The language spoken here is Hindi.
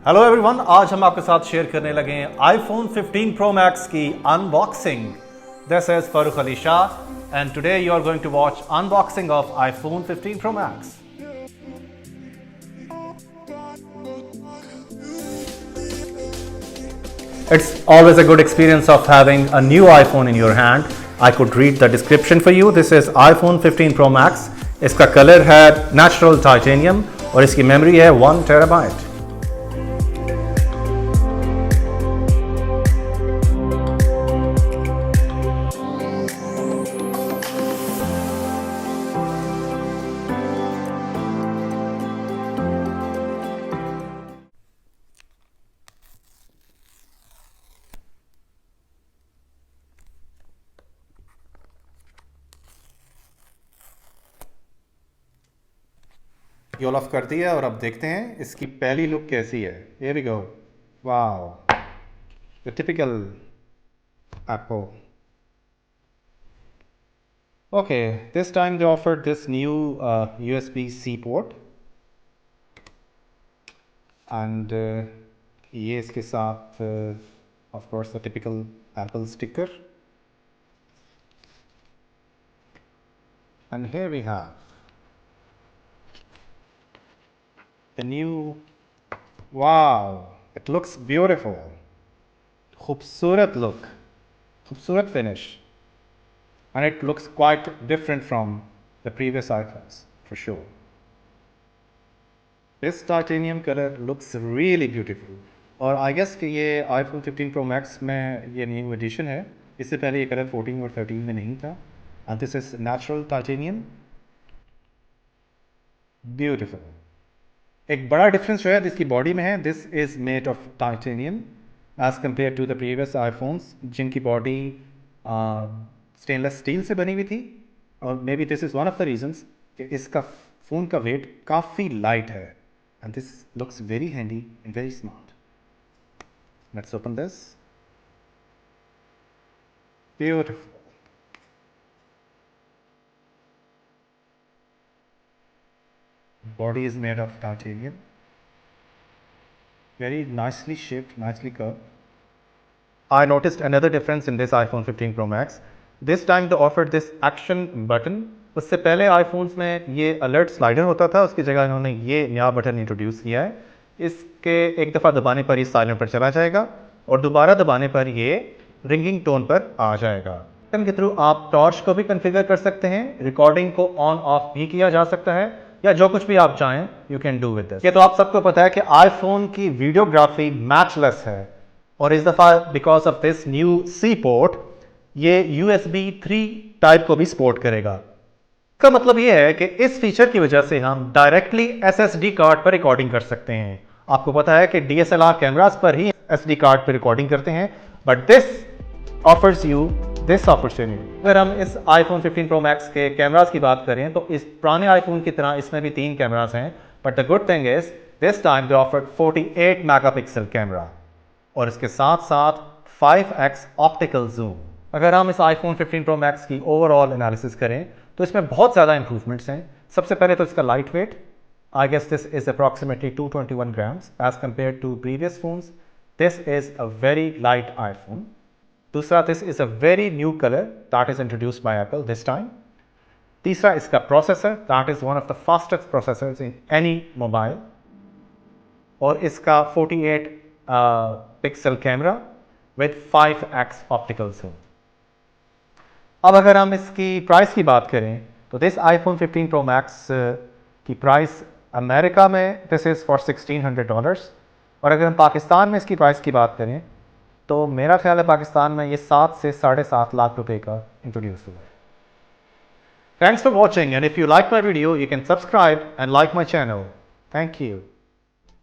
हेलो एवरीवन, आज हम आपके साथ शेयर करने लगे हैं iPhone 15 Pro Max की unboxing. This is Farooq Ali Shah and today you are going to watch unboxing of iPhone 15 Pro Max। It's always a good experience of having a new iPhone in your hand. I could read the description for you. This is iPhone 15 Pro Max. इसका कलर है नेचुरल टाइटेनियम और इसकी मेमोरी है 1 टेराबाइट। रोल ऑफ कर दिया और अब देखते हैं इसकी पहली लुक कैसी है। Here we go. Wow, the typical Apple. Okay, this time they offered this new USB-C port and ये इसके साथ of course the typical Apple sticker and here we have the new, wow, it looks beautiful, खूबसूरत look, खूबसूरत finish, and it looks quite different from the previous iPhones for sure. This titanium color looks really beautiful और I guess कि ये iPhone 15 Pro Max में ये न्यू एडिशन है। इससे पहले ये कलर 14 और 13 में नहीं था। And this is natural titanium, beautiful. एक बड़ा डिफरेंस जो है इसकी बॉडी में है, this is made of titanium as compared to the previous iPhones जिनकी बॉडी स्टेनलेस स्टील से बनी हुई थी। और maybe this is one of the reasons कि इसका फ़ोन का वेट काफ़ी लाइट है and this looks very handy and very smart. Let's open this, beautiful. Body is made of titanium, very nicely shaped, nicely curved. I noticed another difference in this iPhone 15 Pro Max. This time they offered this action button. उससे पहले iPhones में ये alert slider होता था, उसकी जगह इन्होंने ये नया बटन इंट्रोड्यूस किया है। इसके एक दफ़ा दबाने पर ये साइलेंट पर चला जाएगा और दोबारा दबाने पर ये रिंगिंग टोन पर आ जाएगा। बटन के थ्रू आप टॉर्च को भी कन्फिगर कर सकते हैं, रिकॉर्डिंग को ऑन ऑफ भी किया जा सकता है या जो कुछ भी आप चाहें you can do with this. ये तो आप सबको पता है कि आईफोन की वीडियोग्राफी मैचलेस है और इस दफ़ा because of this new C port ये USB 3 टाइप को भी सपोर्ट करेगा। इसका मतलब ये है कि इस फीचर की वजह से हम डायरेक्टली SSD कार्ड पर रिकॉर्डिंग कर सकते हैं। आपको पता है कि DSLR कैमरास पर ही SD कार्ड पर रिकॉर्डिंग करते हैं, but this offers you this opportunity. अगर हम इस iPhone 15 Pro Max के कैमरास की बात करें तो इस पुराने आईफोन की तरह इसमें भी 3 कैमरास हैं, but the good thing is this time they offered 48 megapixel camera और इसके साथ साथ 5x ऑप्टिकल जूम। अगर हम इस iPhone 15 Pro Max की ओवरऑल एनालिसिस करें तो इसमें बहुत ज़्यादा इंप्रूवमेंट्स हैं। सबसे पहले तो इसका light weight, I guess this is approximately 221 grams as compared to previous phones. This is a very light iPhone. दूसरा, this is a very new colour that is introduced by Apple this time. तीसरा, इसका processor that is one of the fastest processors in any mobile और इसका 48 pixel camera with 5x optical zoom. अब अगर हम इसकी प्राइस की बात करें तो दिस iPhone 15 Pro Max की प्राइस अमेरिका में दिस इज़ फॉर $1600 और अगर हम पाकिस्तान में इसकी प्राइस की बात करें तो मेरा ख्याल है पाकिस्तान में ये 7 से 7.5 लाख रुपए का इंट्रोड्यूस हुआ है। Thanks for watching and if you like my video you can subscribe and like my channel. Thank you.